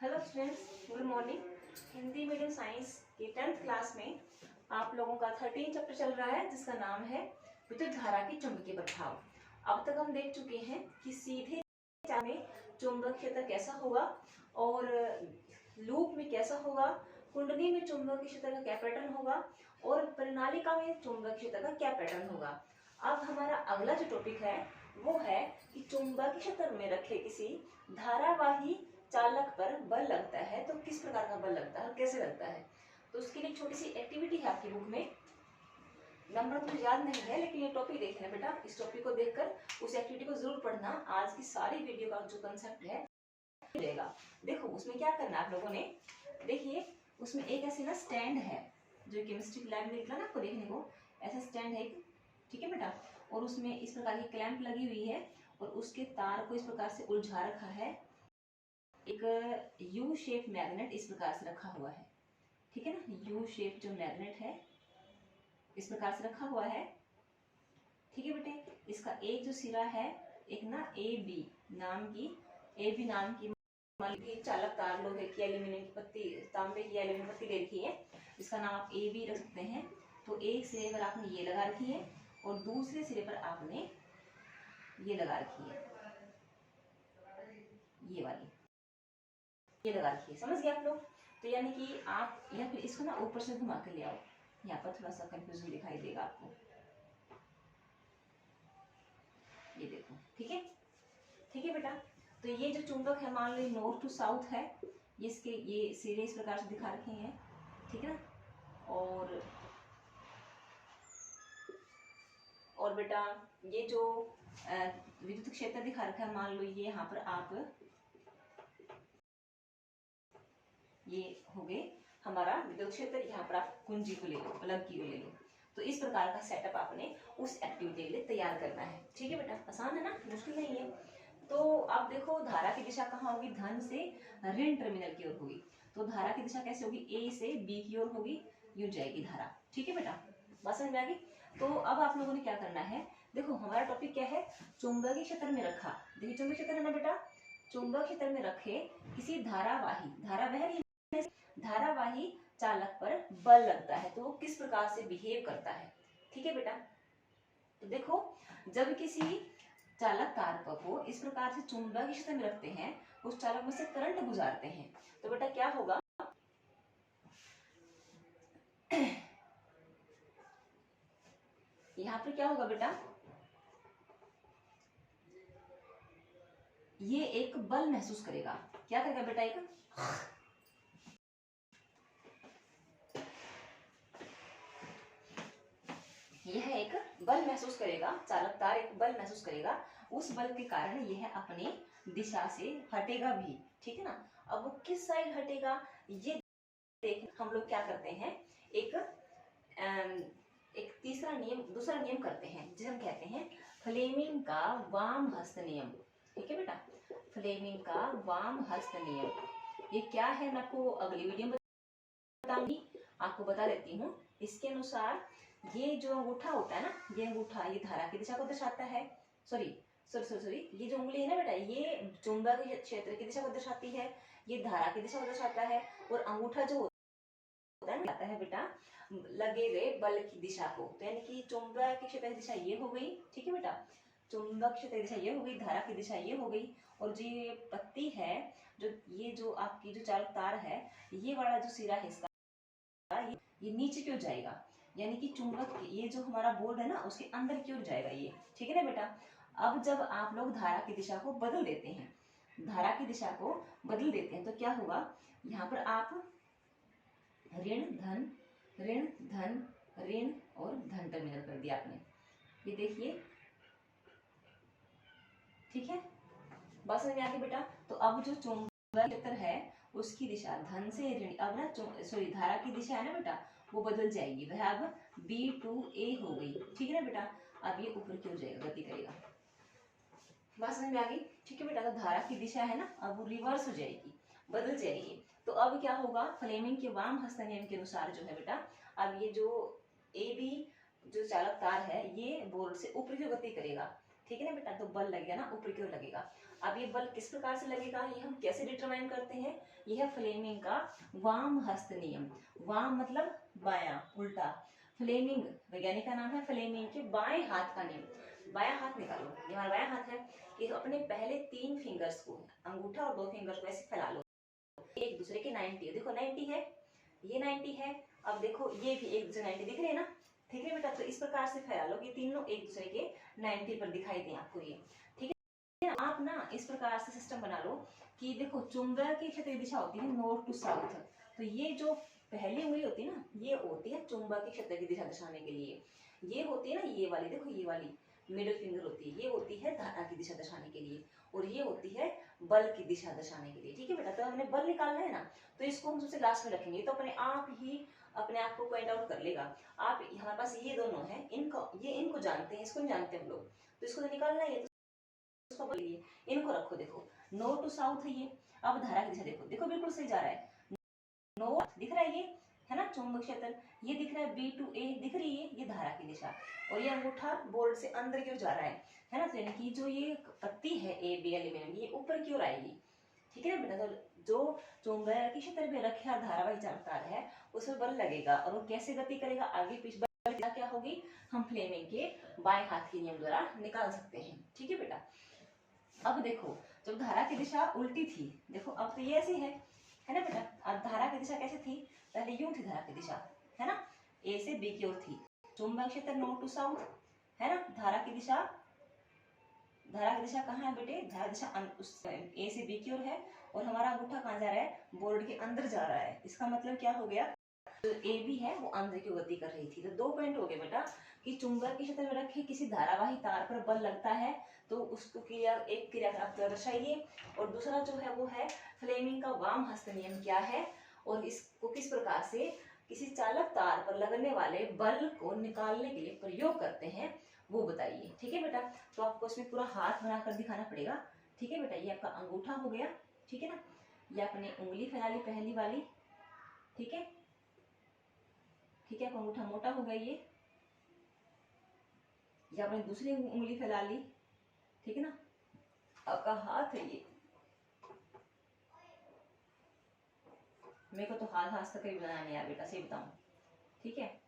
Hello students, good morning. Hindi medium science की 10th class में आप लोगों का 13 चैप्टर चल रहा है जिसका नाम है विद्युत धारा की चुंबकीय प्रभाव। अब तक हम देख चुके हैं कि सीधे में चुंबक क्षेत्र कैसा होगा और लूप में कैसा होगा, कुंडली में चुंबकीय क्षेत्र का क्या पैटर्न होगा और परिनालिका में चुंबक क्षेत्र का क्या पैटर्न होगा। अब हमारा अगला जो टॉपिक है वो है कि चुंबकीय क्षेत्र में रखे किसी धारावाही चालक पर बल लगता है तो किस प्रकार का बल लगता है और कैसे लगता है। तो उसके लिए छोटी सी एक्टिविटी है आपकी बुक में, नंबर तो याद नहीं है लेकिन ये टॉपिक देखना बेटा। इस टॉपिक को देखकर उस एक्टिविटी को जरूर पढ़ना। आज की सारी वीडियो का जो कंसेप्ट है मिलेगा। देखो उसमें क्या करना है आप लोगों ने, देखिए उसमें एक ऐसे ना स्टैंड है जो केमिस्ट्री लैब में निकला ना आपको देखने को, ऐसा स्टैंड है एक, ठीक है बेटा। और उसमें इस प्रकार की क्लैंप लगी हुई है और उसके तार को इस प्रकार से उलझा रखा है। एक यू शेप मैग्नेट इस प्रकार से रखा हुआ है, ठीक है ना। यू शेप जो मैग्नेट है इस प्रकार से रखा हुआ है, ठीक है बेटे। इसका एक जो सिरा है, एक ना ए बी नाम की चालक तार लोहे की एल्यूमिनियम की पत्ती, तांबे की एल्यूमिनियम पत्ती ले रखी है, इसका नाम आप ए बी रख सकते हैं। तो एक सिरे पर आपने ये लगा रखी है और दूसरे सिरे पर आपने ये लगा रखी है, ये वाली ये लगा रखिए। समझ गए आप लोग। तो यानी कि आप या फिर इसको ना ऊपर से घुमा के ले आओ, यहाँ पर थोड़ा सा कंफ्यूजन दिखाई देगा आपको, ये देखो, ठीक है, ठीक है बेटा। तो ये जो चुंबक है मान लो नॉर्थ टू साउथ है, इसके ये सिरे इस प्रकार से दिखा रखे हैं, ठीक है ना। और बेटा ये जो विद्युत क्षेत्र दिखा रखा है, मान लो ये यहाँ पर आप ये हो गए हमारा विद्युत क्षेत्र, यहाँ पर आप कुंजी को ले लो, प्लग की को ले लो। तो इस प्रकार का सेटअप आपने उस एक्टिविटी के लिए तैयार करना है, ठीक है बेटा। आसान है ना, मुश्किल नहीं है। तो आप देखो धारा की दिशा कहाँ होगी, धन से ऋण टर्मिनल की ओर होगी। तो धारा की दिशा कैसे होगी, ए से बी की ओर होगी, यूं जाएगी धारा, ठीक है बेटा। बात समझ में आ गई। तो अब आप लोगों ने क्या करना है, देखो हमारा टॉपिक क्या है, चुंबकीय क्षेत्र में रखा। देखिए चुंबकीय क्षेत्र है ना बेटा, चुंबक क्षेत्र में रखे किसी धारावाही चालक पर बल लगता है तो वो किस प्रकार से बिहेव करता है, ठीक है बेटा। तो देखो जब किसी चालक तार को इस प्रकार से चुंबकीय क्षेत्र में रखते हैं, उस चालक में से करंट गुजारते हैं, तो बेटा क्या होगा, यहाँ पर क्या होगा बेटा, ये एक बल महसूस करेगा। क्या करेगा बेटा, एक यह एक बल महसूस करेगा, चालक तार एक बल महसूस करेगा। उस बल के कारण यह अपनी दिशा से हटेगा भी, ठीक है ना। अब वो किस साइड हटेगा ये देख हम लोग क्या करते हैं, एक दूसरा नियम करते हैं जिसे हम कहते हैं फ्लेमिंग का वाम हस्त नियम, ठीक है बेटा। फ्लेमिंग का वाम हस्त नियम ये क्या है मैं आपको अगली वीडियो में बताऊंगी, आपको बता देती हूँ। इसके अनुसार ये जो अंगूठा होता है ना, ये अंगूठा ये धारा की दिशा को दर्शाता है। सॉरी ये जो उंगली है ना बेटा, ये चुंबकीय क्षेत्र की दिशा को दर्शाती है, ये धारा की दिशा को दर्शाता है। और अंगूठा जो होता है ना है बेटा लगे गए बल की दिशा को। तो यानी कि चुंबकीय क्षेत्र की दिशा ये हो गई, ठीक है बेटा। चुंबक क्षेत्र की दिशा ये हो गई, धारा की दिशा ये हो गई। और जो ये पत्ती है, जो ये जो आपकी जो चालक तार है, ये वाला जो सिरा हिस्सा ये नीचे की ओर जाएगा, यानी कि चुंबक ये जो हमारा बोर्ड है ना उसके अंदर की ओर जाएगा ये, ठीक है ना बेटा। अब जब आप लोग धारा की दिशा को बदल देते हैं, तो क्या होगा, यहाँ पर आप ऋण धन ऋण और धन टर्मिनल कर दिया आपने, ये देखिए, ठीक है। बात समझ में आ गई बेटा। तो अब जो चुंबकीय क्षेत्र है उसकी दिशा धन से ऋण, अब ना सॉरी धारा की दिशा है ना बेटा वो बदल जाएगी, वह अब B to A हो गई, ठीक है ना बेटा। अब ये ऊपर की ओर जाएगा, गति करेगा। बात समझ में आ गई, ठीक है बेटा। तो धारा की दिशा है ना अब वो रिवर्स हो जाएगी, बदल जाएगी। तो अब क्या होगा, फ्लेमिंग के वाम हस्त नियम के अनुसार जो है बेटा, अब ये जो AB जो चालक तार है ये बोर्ड से ऊपर की ओर गति करेगा, ठीक है ना बेटा। तो बल लगेगा ना ऊपर की ओर लगेगा। अब ये बल किस प्रकार से लगेगा, ये हम कैसे डिटरमाइन करते हैं, यह है फ्लेमिंग का वाम हस्त नियम। वाम मतलब बायां, उल्टा। फ्लेमिंग वैज्ञानिक का नाम है, फ्लेमिंग के बाएं हाथ का नियम। बायां हाथ निकालो, ये हमारा बायां हाथ है, कि अपने पहले 3 फिंगर्स को, अंगूठा और 2 फिंगर्स को ऐसे फैला लो, एक दूसरे के 90, देखो 90 है, ये 90 है। अब देखो ये भी एक दूसरे 90 दिख रहे हैं ना, ठीक है बेटा। तो इस प्रकार से फैला लो कि तीनों एक दूसरे के 90 पर दिखाई दें आपको ये, ठीक है। आप ना इस प्रकार से सिस्टम बना लो कि देखो चुंबक की क्षैतिज दिशा होती है नॉर्थ टू साउथ, तो ये जो पहली उंगली होती है ना, ये होती है चुंबक की क्षैतिज की दिशा दर्शाने के लिए। ये होती है ना ये वाली, देखो ये वाली मिडिल फिंगर होती है, ये होती है धारा की दिशा दर्शाने के लिए, और ये होती है बल की दिशा दर्शाने के लिए, ठीक है बेटा। तो हमने बल निकालना है ना, तो इसको हम सबसे लास्ट में रखेंगे, तो अपने आप ही अपने आप को पॉइंट आउट कर लेगा। आप हमारे पास ये दोनों हैं, इनको जानते हैं, इसको नहीं जानते हम लोग, तो इसको तो निकालना ही है, तो उसको बोलिए इनको रखो। देखो नॉर्थ टू साउथ है ये। अब धारा की दिशा देखो, देखो बिल्कुल सही जा रहा है, नॉर्थ दिख रहा है ये, है ना चुंबक क्षेत्र, ये दिख रहा है B to A दिख रही है, ये धारा की दिशा, और ये अंगूठा बोर्ड से अंदर की ओर जा रहा है ना। तो यानी कि जो ये पत्ती है AB एलिमेंट, ये ऊपर की ओर आएगी, ठीक है ना बेटा। तो जो चुंबक की क्षेत्र में रखा धारावाही तार है, उसमें बल लगेगा, और वो कैसे गति करेगा, आगे पीछे बल क्या होगी, हम फ्लेमिंग के बाएं हाथ के नियम द्वारा निकाल सकते हैं, ठीक है बेटा। अब देखो जब धारा की दिशा उल्टी थी, देखो अब तो ये ऐसी है ना बेटा। अब धारा की दिशा कैसे थी, पहले यूं थी धारा की दिशा, है ना, A से B की ओर थी, चुंबक क्षेत्र नॉर्थ टू साउथ, है ना। धारा की दिशा कहाँ है बेटे, धारा दिशा A से B की ओर है, और हमारा अंगूठा कहाँ जा रहा है, बोर्ड के अंदर जा रहा है। इसका मतलब क्या हो गया, जो A B है वो अंदर की गति कर रही थी। तो 2 पॉइंट हो गए बेटा, कि चुंबक के क्षेत्र में रखे किसी धारावाही तार पर बल लगता है, तो उसको एक क्रिया आप दर्शाइए, और दूसरा जो है वो है फ्लेमिंग का वाम हस्त नियम क्या है, और इसको किस प्रकार से किसी चालक तार पर लगने वाले बल को निकालने के लिए प्रयोग करते हैं, वो बताइए, ठीक है बेटा। तो आपको इसमें पूरा हाथ बनाकर दिखाना पड़ेगा, ठीक है बेटा। ये आपका अंगूठा हो गया, ठीक है ना, ये आपने उंगली फैला ली पहली वाली, ठीक है, ठीक है। आपका अंगूठा मोटा हो गया ये आपने दूसरी उंगली फैला ली, ठीक है ना। आपका हाथ है ये, मेरे को तो हाथ तक ही बनाना नहीं यार बेटा, सही बताऊं, ठीक है।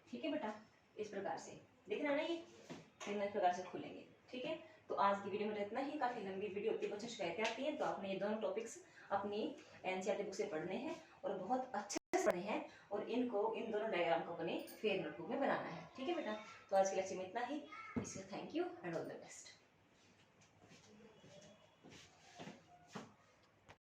ठीक है बेटा, इस प्रकार से दिख रहा है ना, ये इस प्रकार से खुलेंगे, ठीक है। तो आज की वीडियो में इतना ही, काफी लंबी वीडियो होती है, कुछ शिकायतें आती हैं, तो आपने ये दोनों टॉपिक्स अपनी एनसीईआरटी बुक से पढ़ने हैं, और बहुत अच्छे से पढ़ने हैं, और इन दोनों डायग्राम को अपने फेयर नोटबुक में बनाना है, ठीक है बेटा। तो आज के लेक्चर में इतना ही, इसलिए thank you and all the best.